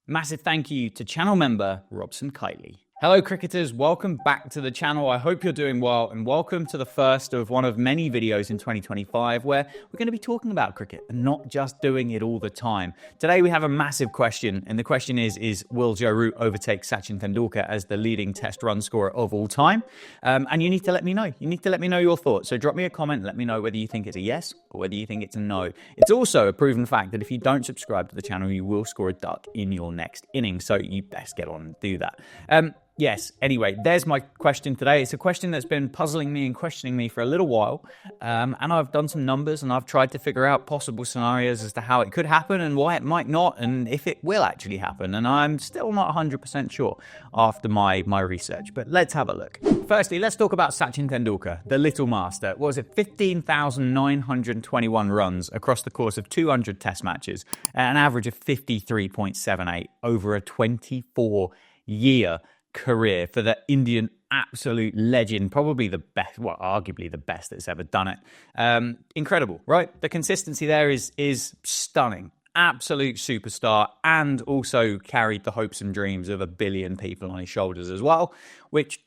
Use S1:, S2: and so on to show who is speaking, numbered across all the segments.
S1: Massive thank you to channel member Robson Kitely. Hello cricketers, welcome back to the channel. I hope you're doing well and welcome to the first of one of many videos in 2025 where we're going to be talking about cricket and not just doing it all the time. Today we have a massive question, and the question is will Joe Root overtake Sachin Tendulkar as the leading test run scorer of all time? And you need to let me know. You need to let me know your thoughts. So drop me a comment and let me know whether you think it's a yes or whether you think it's a no. It's also a proven fact that if you don't subscribe to the channel, you will score a duck in your next inning. So you best get on and do that. Yes, anyway, there's my question today. It's a question that's been puzzling me and questioning me for a little while. And I've done some numbers and I've tried to figure out possible scenarios as to how it could happen and why it might not and if it will actually happen. And I'm still not 100% sure after my research, but let's have a look. Firstly, let's talk about Sachin Tendulkar, the little master. What was it? 15,921 runs across the course of 200 test matches at an average of 53.78 over a 24-year career for the Indian absolute legend, probably the best, well, arguably the best that's ever done it. Incredible, right? The consistency there is stunning. Absolute superstar, and also carried the hopes and dreams of 1 billion people on his shoulders as well, which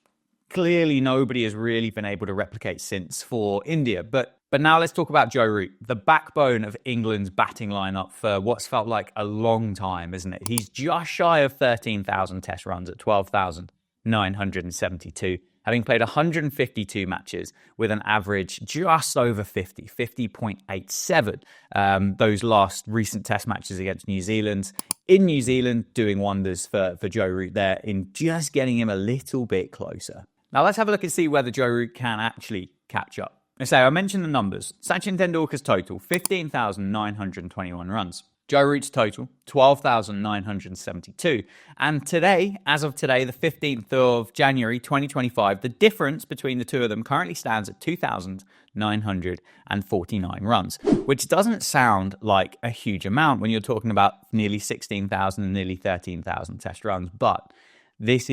S1: clearly nobody has really been able to replicate since for India. But now let's talk about Joe Root, the backbone of England's batting lineup for what's felt like a long time, isn't it? He's just shy of 13,000 test runs at 12,972, having played 152 matches with an average just over 50.87. Those last recent test matches against New Zealand. In New Zealand, doing wonders for Joe Root there in just getting him a little bit closer. Now let's have a look and see whether Joe Root can actually catch up. So I mentioned the numbers. Sachin Tendulkar's total, 15,921 runs. Joe Root's total, 12,972. And today, as of today, the 15th of January, 2025, the difference between the two of them currently stands at 2,949 runs, which doesn't sound like a huge amount when you're talking about nearly 16,000 and nearly 13,000 test runs. But this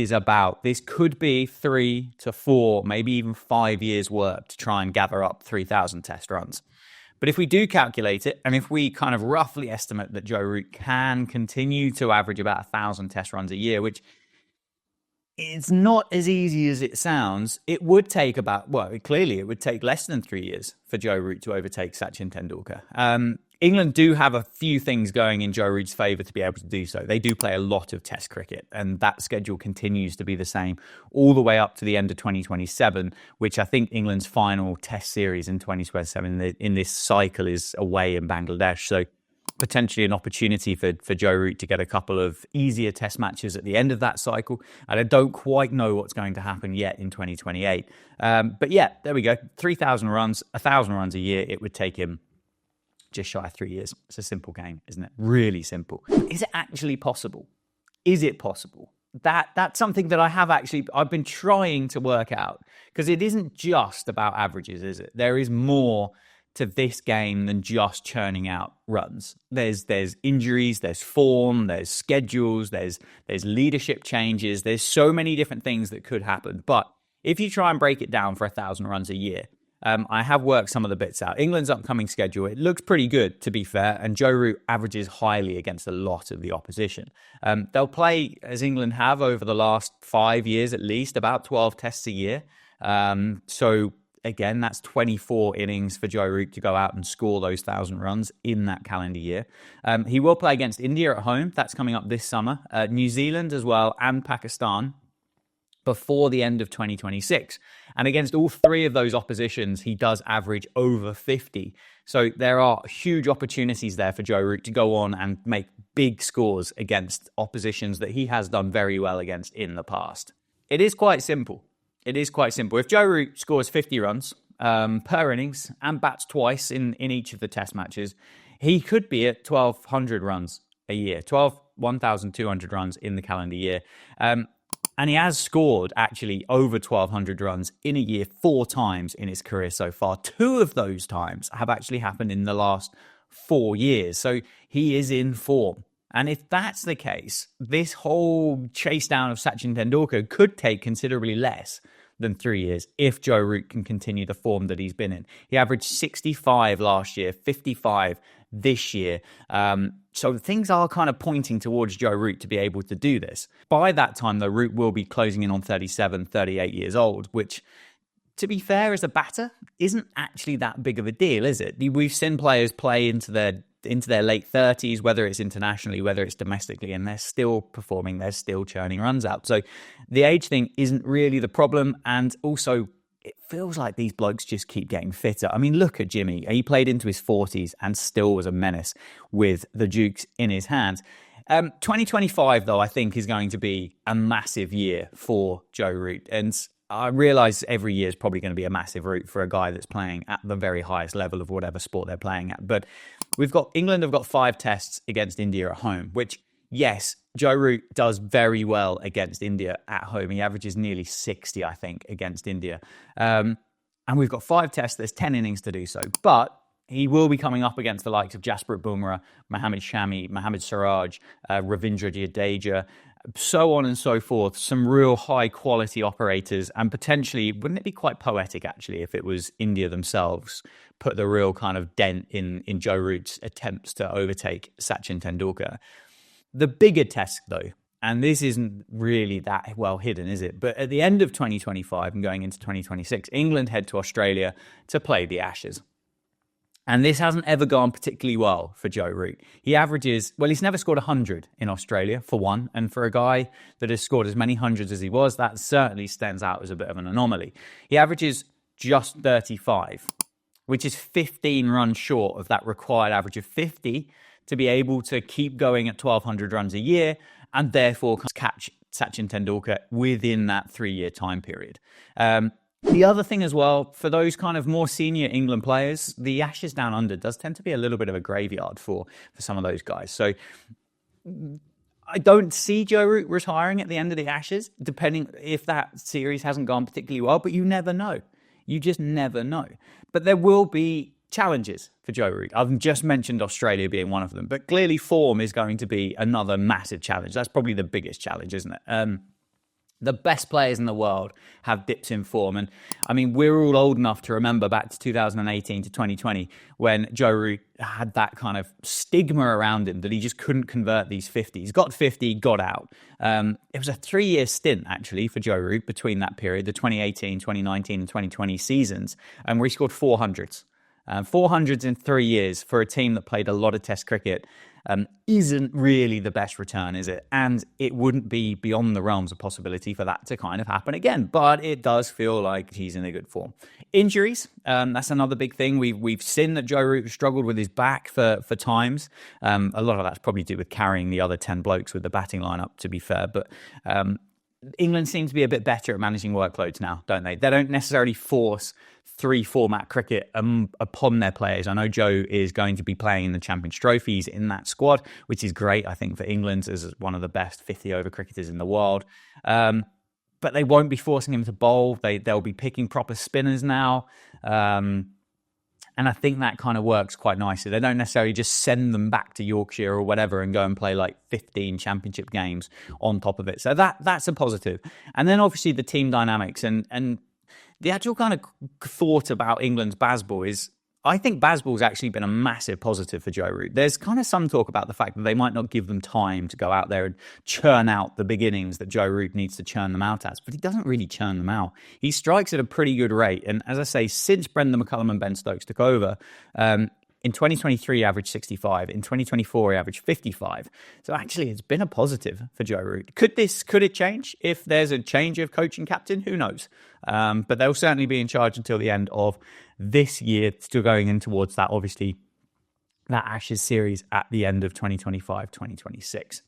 S1: could be 3 to 4, maybe even 5 years work to try and gather up 3,000 test runs. But if we do calculate it, and if we kind of roughly estimate that Joe Root can continue to average about 1,000 test runs a year, which it's not as easy as it sounds, it would take it would take less than 3 years for Joe Root to overtake Sachin Tendulkar. England do have a few things going in Joe Root's favour to be able to do so. They do play a lot of test cricket, and that schedule continues to be the same all the way up to the end of 2027, which I think England's final test series in 2027 in this cycle is away in Bangladesh. So potentially an opportunity for Joe Root to get a couple of easier test matches at the end of that cycle. And I don't quite know what's going to happen yet in 2028. But yeah, there we go. 3,000 runs, 1,000 runs a year. It would take him just shy of 3 years. It's a simple game, isn't it? Really simple. Is it actually possible? Is it possible? That's something that I've been trying to work out, because it isn't just about averages, is it? There is more to this game than just churning out runs. There's injuries, there's form, there's schedules, there's leadership changes. There's so many different things that could happen. But if you try and break it down for 1,000 runs a year, I have worked some of the bits out. England's upcoming schedule, it looks pretty good, to be fair, and Joe Root averages highly against a lot of the opposition. They'll play, as England have over the last 5 years at least, about 12 tests a year. So again, that's 24 innings for Joe Root to go out and score those 1,000 runs in that calendar year. He will play against India at home. That's coming up this summer. New Zealand as well, and Pakistan before the end of 2026. And against all three of those oppositions, he does average over 50. So there are huge opportunities there for Joe Root to go on and make big scores against oppositions that he has done very well against in the past. It is quite simple. If Joe Root scores 50 runs per innings and bats twice in each of the test matches, he could be at 1,200 runs a year, 1,200 runs in the calendar year. And he has scored actually over 1,200 runs in a year 4 times in his career so far. 2 of those times have actually happened in the last 4 years. So he is in form. And if that's the case, this whole chase down of Sachin Tendulkar could take considerably less than 3 years if Joe Root can continue the form that he's been in. He averaged 65 last year, 55 this year. So things are kind of pointing towards Joe Root to be able to do this. By that time, though, Root will be closing in on 37, 38 years old, which, to be fair, as a batter, isn't actually that big of a deal, is it? We've seen players play into their late 30s, whether it's internationally, whether it's domestically, and they're still performing, they're still churning runs out. So the age thing isn't really the problem. And also, it feels like these blokes just keep getting fitter. I mean, look at Jimmy. He played into his 40s and still was a menace with the Dukes in his hands. 2025, though, I think is going to be a massive year for Joe Root. And I realise every year is probably going to be a massive route for a guy that's playing at the very highest level of whatever sport they're playing at. But England have got 5 tests against India at home, which, yes, Joe Root does very well against India at home. He averages nearly 60, I think, against India. And we've got 5 tests. There's 10 innings to do so. But he will be coming up against the likes of Jasprit Bumrah, Mohammad Shami, Mohammad Siraj, Ravindra Jadeja, so on and so forth. Some real high-quality operators. And potentially, wouldn't it be quite poetic, actually, if it was India themselves put the real kind of dent in Joe Root's attempts to overtake Sachin Tendulkar? The bigger test, though, and this isn't really that well hidden, is it? But at the end of 2025 and going into 2026, England head to Australia to play the Ashes. And this hasn't ever gone particularly well for Joe Root. He averages, well, he's never scored 100 in Australia, for one. And for a guy that has scored as many hundreds as he was, that certainly stands out as a bit of an anomaly. He averages just 35, which is 15 runs short of that required average of 50 to be able to keep going at 1,200 runs a year and therefore catch Sachin Tendulkar within that 3-year time period. The other thing as well, for those kind of more senior England players, the Ashes Down Under does tend to be a little bit of a graveyard for some of those guys. So I don't see Joe Root retiring at the end of the Ashes, depending if that series hasn't gone particularly well, but you never know. You just never know. But there will be challenges for Joe Root. I've just mentioned Australia being one of them, but clearly form is going to be another massive challenge. That's probably the biggest challenge, isn't it? The best players in the world have dips in form. And I mean, we're all old enough to remember back to 2018 to 2020 when Joe Root had that kind of stigma around him that he just couldn't convert these 50s. Got 50, got out. It was a 3-year stint, actually, for Joe Root between that period, the 2018, 2019 and 2020 seasons, where he scored 400s. 400s in 3 years for a team that played a lot of Test cricket isn't really the best return, is it? And it wouldn't be beyond the realms of possibility for that to kind of happen again. But it does feel like he's in a good form. Injuries, that's another big thing. We've seen that Joe Root struggled with his back for times. A lot of that's probably due with carrying the other 10 blokes with the batting lineup, to be fair. But England seem to be a bit better at managing workloads now, don't they? They don't necessarily force 3-format cricket upon their players. I know Joe is going to be playing in the Champions Trophies in that squad, which is great, I think, for England as one of the best 50-over cricketers in the world. But they won't be forcing him to bowl. They'll be picking proper spinners now. And I think that kind of works quite nicely. They don't necessarily just send them back to Yorkshire or whatever and go and play like 15 championship games on top of it. So that's a positive. And then obviously the team dynamics and the actual kind of thought about England's Bazball is, I think Bazball's actually been a massive positive for Joe Root. There's kind of some talk about the fact that they might not give them time to go out there and churn out the big innings that Joe Root needs to churn them out at, but he doesn't really churn them out. He strikes at a pretty good rate. And as I say, since Brendan McCullum and Ben Stokes took over, in 2023, he averaged 65. In 2024, he averaged 55. So actually, it's been a positive for Joe Root. Could it change if there's a change of coaching captain? Who knows? But they'll certainly be in charge until the end of this year, still going in towards that, obviously, that Ashes series at the end of 2025, 2026.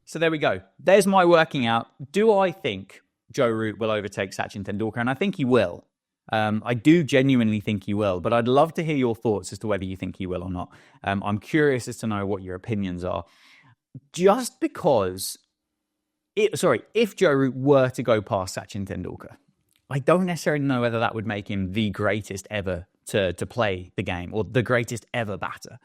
S1: So there we go. There's my working out. Do I think Joe Root will overtake Sachin Tendulkar? And I think he will. I do genuinely think he will, but I'd love to hear your thoughts as to whether you think he will or not. I'm curious as to know what your opinions are. Just because, if Joe Root were to go past Sachin Tendulkar, I don't necessarily know whether that would make him the greatest ever to play the game or the greatest ever batter.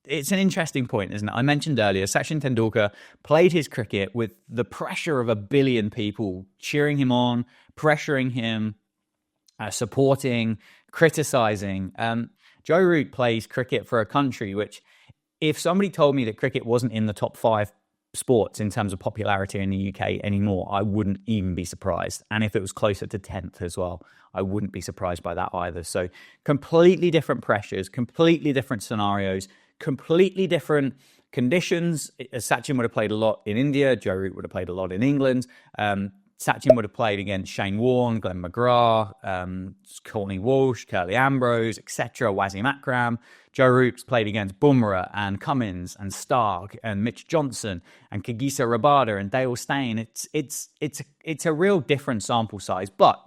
S1: It's an interesting point, isn't it? I mentioned earlier, Sachin Tendulkar played his cricket with the pressure of a billion people cheering him on, pressuring him, supporting, criticising. Joe Root plays cricket for a country which if somebody told me that cricket wasn't in the top 5 sports in terms of popularity in the UK anymore, I wouldn't even be surprised. And if it was closer to 10th as well, I wouldn't be surprised by that either. So completely different pressures, completely different scenarios, completely different conditions. Sachin would have played a lot in India. Joe Root would have played a lot in England. Sachin would have played against Shane Warne, Glenn McGrath, Courtney Walsh, Curly Ambrose, etc. Wasim Akram. Joe Root's played against Bumrah and Cummins and Stark and Mitch Johnson and Kagisa Rabada and Dale Steyn. It's a real different sample size, but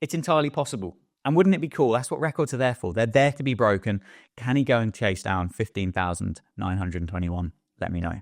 S1: it's entirely possible. And wouldn't it be cool? That's what records are there for. They're there to be broken. Can he go and chase down 15,921? Let me know.